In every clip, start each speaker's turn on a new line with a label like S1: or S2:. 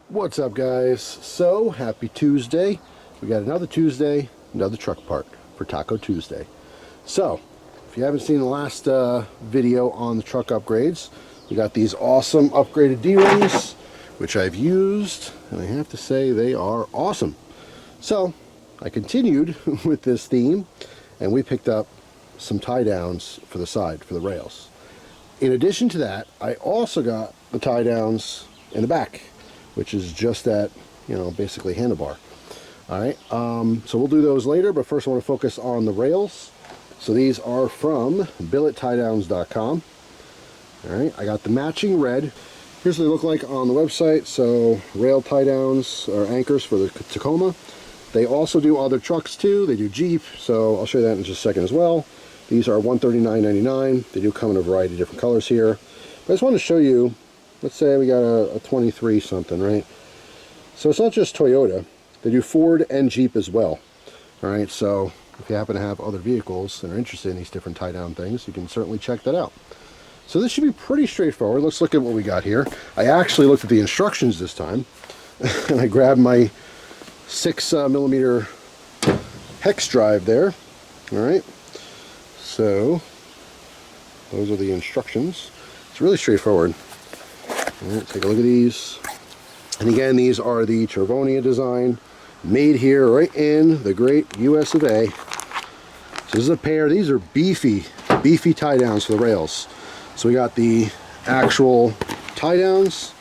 S1: What's up, guys? So happy Tuesday. We got another Tuesday, another truck part for Taco Tuesday. So if you haven't seen the last video on the truck upgrades, we got these awesome upgraded D-rings, which I've used, and I have to say they are awesome. So I continued with this theme, and we picked up some tie downs for the side, for the rails. In addition to that, I also got the tie downs in the back, which is just that, basically handlebar. All right, so we'll do those later, but first I want to focus on the rails. So these are from BilletTieDowns.com. All right, I got the matching red. Here's what they look like on the website. So rail tie downs or anchors for the Tacoma. They also do other trucks too. They do Jeep, so I'll show you that in just a second as well. These are $139.99. They do come in a variety of different colors here. But I just wanted to show you, let's say we got a 23 something, right? So it's not just Toyota. They do Ford and Jeep as well. All right, so if you happen to have other vehicles that are interested in these different tie-down things, you can certainly check that out. So this should be pretty straightforward. Let's look at what we got here. I actually looked at the instructions this time, and I grabbed my 6mm hex drive there. All right, so those are the instructions. It's really straightforward. All right, take a look at these. And again, these are the Chervonia design, made here right in the great US of A. So this is a pair. These are beefy tie downs for the rails. So we got the actual tie downs.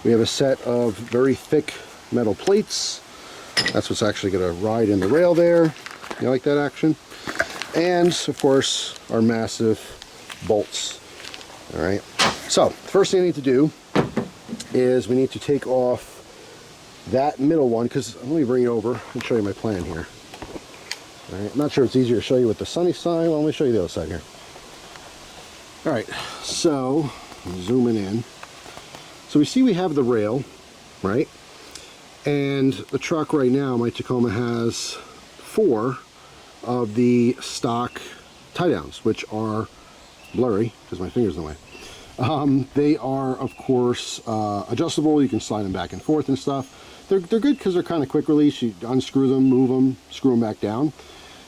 S1: We have a set of very thick metal plates. That's what's actually going to ride in the rail there. You like that action? And of course, our massive bolts. All right. So the first thing I need to do is we need to take off that middle one, because let me bring it over and show you my plan here. All right. I'm not sure it's easier to show you with the sunny side. Well, let me show you the other side here. All right. So zooming in. So we see we have the rail, right? And the truck right now, my Tacoma, has 4 of the stock tie downs, which are blurry because my finger's in the way. They are, of course, adjustable. You can slide them back and forth and stuff. They're good because they're kind of quick release. You unscrew them, move them, screw them back down.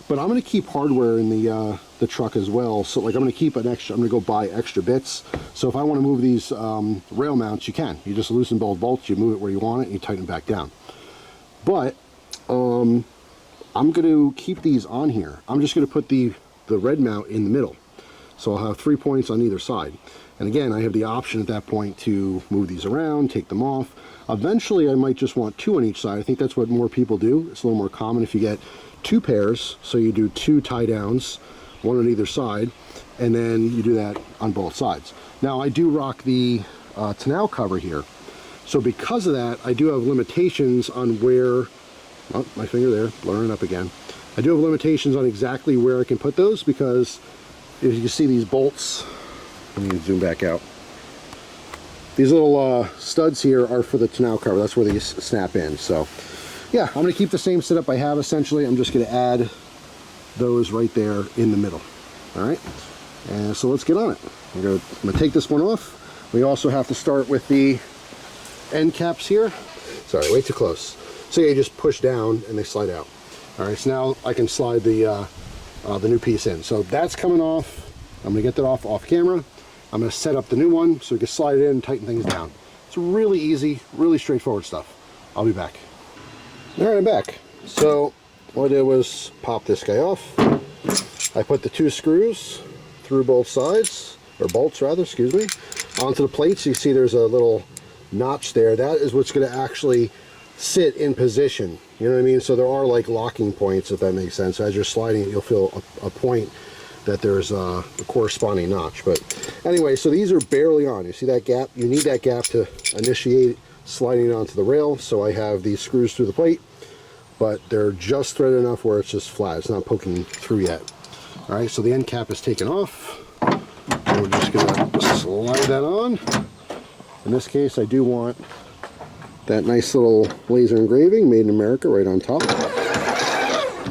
S1: But I'm going to keep hardware in the truck as well. So like I'm going to keep an extra. I'm going to go buy extra bits. So if I want to move these rail mounts, you can. You just loosen both bolts. You move it where you want it, and you tighten it back down. But I'm going to keep these on here. I'm just going to put the red mount in the middle. So I'll have 3 points on either side. And again, I have the option at that point to move these around, take them off. Eventually, I might just want 2 on each side. I think that's what more people do. It's a little more common if you get 2 pairs. So you do 2 tie downs, 1 on either side, and then you do that on both sides. Now, I do rock the tonneau cover here. So because of that, I do have limitations on where, oh, my finger there, blurring up again. I do have limitations on exactly where I can put those, because if you see these bolts, let me zoom back out. These little studs here are for the tonneau cover. That's where they snap in. So yeah, I'm going to keep the same setup I have essentially. I'm just going to add those right there in the middle. All right, and so let's get on it. I'm going to take this one off. We also have to start with the end caps here. Sorry, way too close. So yeah, you just push down and they slide out. All right, so now I can slide the new piece in. So that's coming off. I'm going to get that off camera. I'm going to set up the new one so we can slide it in and tighten things down. It's really easy, really straightforward stuff. I'll be back. All right, I'm back. So what I did was pop this guy off. I put the 2 screws through both sides, or bolts rather, excuse me, onto the plates. You see there's a little notch there. That is what's going to actually sit in position. You know what I mean? So there are like locking points, if that makes sense. As you're sliding it, you'll feel a point that there's a corresponding notch. But anyway, so these are barely on. You see that gap? You need that gap to initiate sliding it onto the rail. So I have these screws through the plate, but they're just threaded enough where it's just flat. It's not poking through yet. All right, so the end cap is taken off. And we're just gonna slide that on. In this case, I do want that nice little laser engraving, made in America, right on top.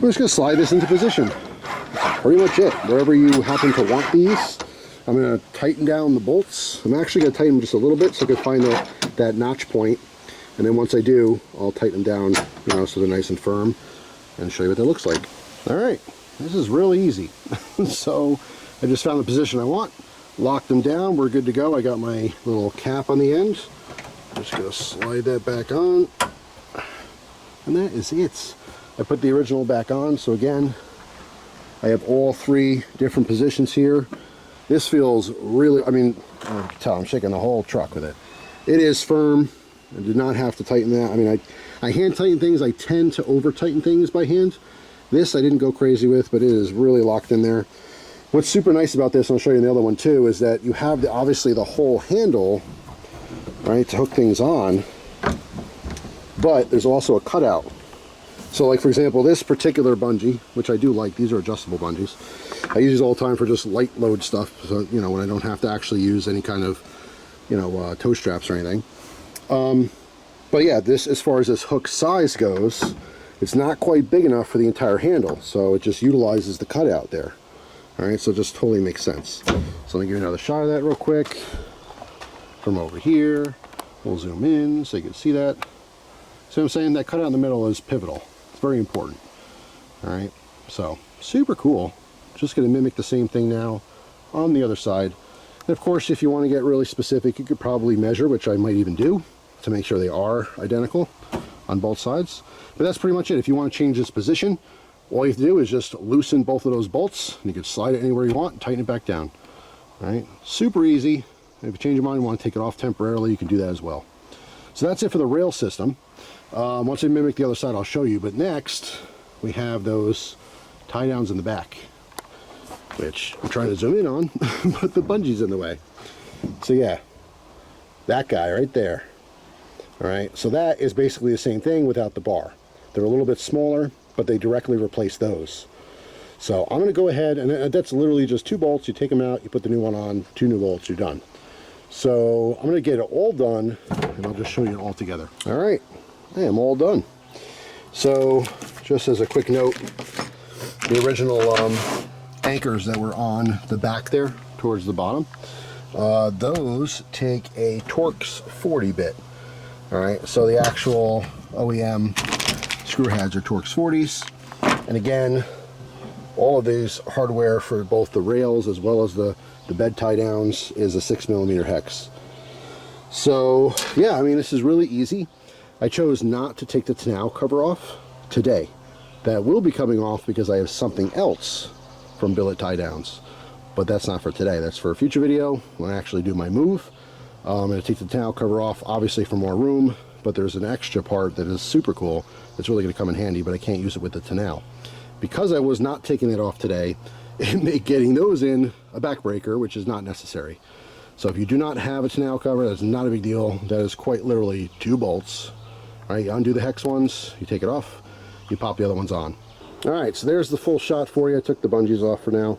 S1: We're just gonna slide this into position. Pretty much it. Wherever you happen to want these, I'm going to tighten down the bolts. I'm actually going to tighten them just a little bit so I can find that notch point And then once I do, I'll tighten them down, you know, so they're nice and firm, and show you what that looks like. All right, this is really easy. So I just found the position I want, locked them down, we're good to go. I got my little cap on the end. Just gonna slide that back on, and that is it. I put the original back on, so again, I have all 3 different positions here. This feels really, I mean, you can tell I'm shaking the whole truck with it. It is firm. I did not have to tighten that. I mean, I hand tighten things. I tend to over tighten things by hand. This I didn't go crazy with, but it is really locked in there. What's super nice about this, and I'll show you the other one too, is that you have obviously the whole handle, right, to hook things on, but there's also a cutout. So like for example, this particular bungee, which I do like, these are adjustable bungees. I use these all the time for just light load stuff, so you know, when I don't have to actually use any kind of, you know, toe straps or anything. But yeah, this, as far as this hook size goes, it's not quite big enough for the entire handle, so it just utilizes the cutout there. All right, so it just totally makes sense. So let me give you another shot of that real quick from over here. We'll zoom in so you can see that. So I'm saying that cutout in the middle is pivotal. It's very important. All right, so super cool. Just going to mimic the same thing now on the other side. And of course, if you want to get really specific, you could probably measure, which I might even do, to make sure they are identical on both sides. But that's pretty much it. If you want to change this position, all you have to do is just loosen both of those bolts, and you can slide it anywhere you want and tighten it back down. All right, super easy. And if you change your mind and want to take it off temporarily, you can do that as well. So that's it for the rail system. Once I mimic the other side, I'll show you. But next, we have those tie downs in the back, which I'm trying to zoom in on, but the bungee's in the way. So yeah, that guy right there. All right, so that is basically the same thing without the bar. They're a little bit smaller, but they directly replace those. So I'm going to go ahead, and that's literally just 2 bolts. You take them out, you put the new one on, 2 new bolts, you're done. So I'm going to get it all done, and I'll just show you it all together. All right, I am all done. So just as a quick note, the original anchors that were on the back there towards the bottom, those take a Torx 40 bit. All right, so the actual OEM screw heads are Torx 40s, and again, all of these hardware for both the rails as well as the bed tie downs is a 6mm hex. So yeah, I mean, this is really easy. I chose not to take the tonneau cover off today. That will be coming off because I have something else from billet tie downs, but that's not for today. That's for a future video when I actually do my move. I'm going to take the tonneau cover off, obviously for more room, but there's an extra part that is super cool that's really going to come in handy, but I can't use it with the tonneau. Because I was not taking it off today, it made getting those in a backbreaker, which is not necessary. So if you do not have a tonneau cover, that's not a big deal. That is quite literally 2 bolts. All right, you undo the hex ones, you take it off, you pop the other ones on. All right, so there's the full shot for you. I took the bungees off for now.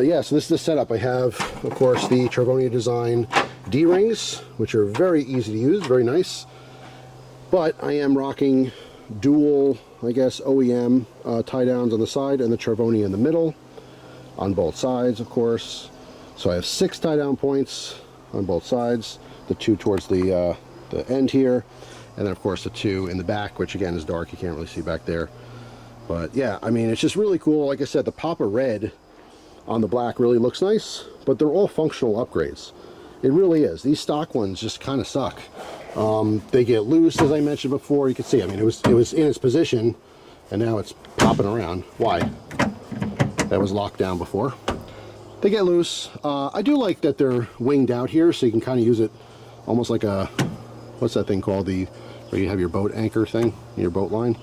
S1: Yeah, so this is the setup. I have, of course, the Travania Design D-rings, which are very easy to use, very nice. But I am rocking dual, I guess, OEM tie downs on the side and the Travania in the middle on both sides, of course. So I have 6 tie down points on both sides, the 2 towards the end here, and then of course the 2 in the back, which again is dark, you can't really see back there. But yeah, I mean, it's just really cool. Like I said, the pop of red on the black really looks nice, but they're all functional upgrades. It really is. These stock ones just kind of suck. They get loose, as I mentioned before. You can see, I mean, it was in its position, and now it's popping around. Why? That was locked down before. They get loose. I do like that they're winged out here, so you can kind of use it almost like a, what's that thing called, where you have your boat anchor thing, your boat line.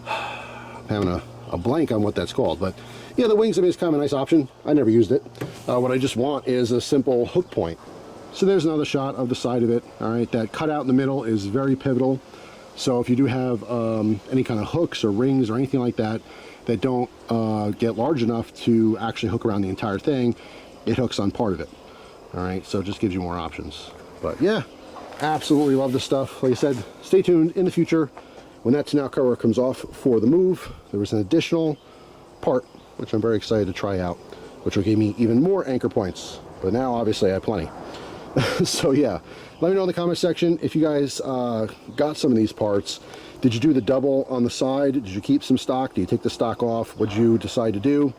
S1: I'm having a blank on what that's called, but yeah, the wings, I mean, it's kind of a nice option. I never used it. What I just want is a simple hook point. So there's another shot of the side of it. All right, that cutout in the middle is very pivotal. So if you do have any kind of hooks or rings or anything like that that don't get large enough to actually hook around the entire thing, it hooks on part of it. All right, so it just gives you more options. But yeah, absolutely love this stuff. Like I said, stay tuned in the future. When that tonneau cover comes off for the move, there was an additional part, which I'm very excited to try out, which will give me even more anchor points. But now, obviously, I have plenty. So yeah, let me know in the comment section if you guys got some of these parts. Did you do the double on the side? Did you keep some stock? Do you take the stock off? What'd you decide to do?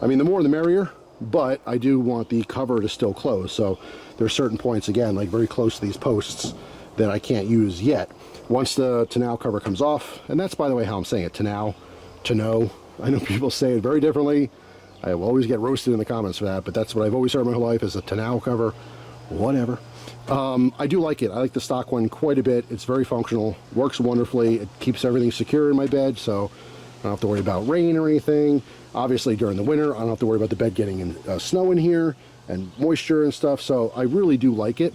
S1: I mean, the more the merrier, but I do want the cover to still close. So there's certain points, again, like very close to these posts, that I can't use yet. Once the tonneau cover comes off, and that's, by the way, how I'm saying it, tonneau, tonneau. I know people say it very differently. I will always get roasted in the comments for that, but that's what I've always heard my whole life, is a tonneau cover. Whatever. I do like it. I like the stock one quite a bit. It's very functional, works wonderfully. It keeps everything secure in my bed, so I don't have to worry about rain or anything. Obviously, during the winter, I don't have to worry about the bed getting in, snow in here and moisture and stuff, so I really do like it.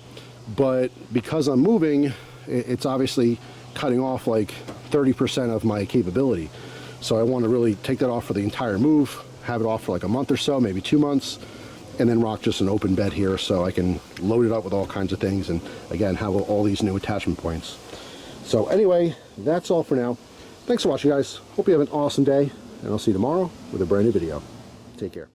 S1: But because I'm moving, it's obviously cutting off like 30% of my capability. So I want to really take that off for the entire move, have it off for like a month or so, maybe 2 months, and then rock just an open bed here so I can load it up with all kinds of things and, again, have all these new attachment points. So anyway, that's all for now. Thanks for watching, guys. Hope you have an awesome day, and I'll see you tomorrow with a brand new video. Take care.